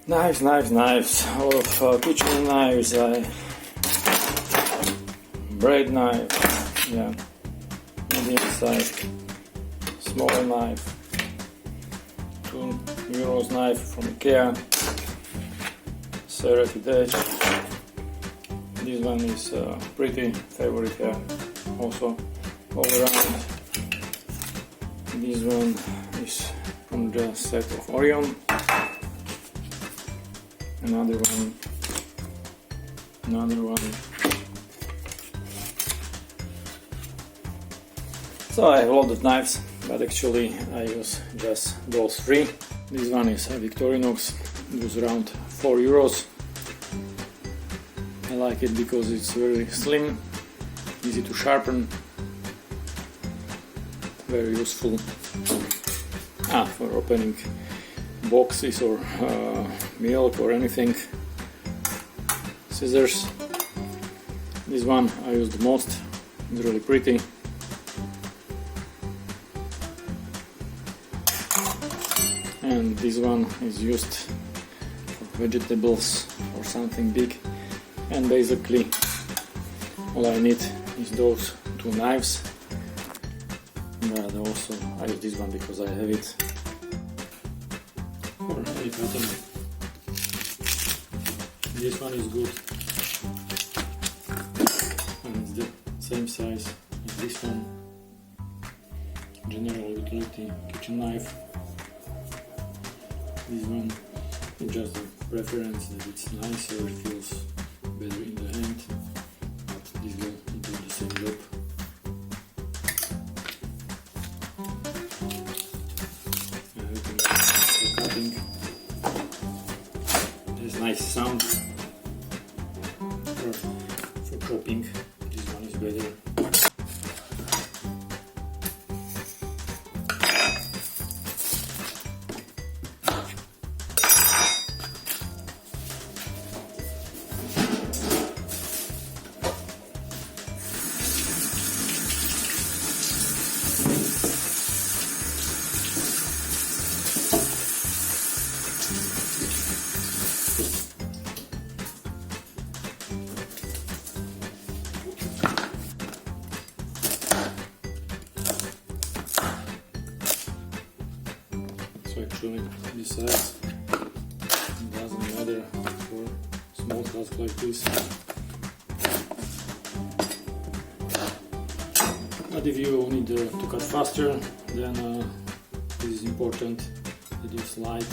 Knives. A lot of kitchen knives. Bread knife. Yeah. Medium size. Smaller knife. €2 knife from IKEA. Serrated edge. This one is pretty favorite here. Also all around. This one is from the set of Orion. Another one. So I have a lot of knives, but actually I use just those three. This one is a Victorinox. It was around €4. I like it because it's very slim, easy to sharpen, very useful for opening boxes or milk or anything. Scissors. This one I use the most. It's really pretty. And this one is used for vegetables or something big. And basically all I need is those two knives. But also I use this one because I have it for any pattern. This one is good and it's the same size as this one. General utility kitchen knife. This one is just a preference that it's nicer, it feels better in the hand, but this will do the same job. For cutting. There's nice sound. For chopping, this one is better. So actually this size doesn't matter for small tasks like this. But if you need to cut faster, then this is important that you slide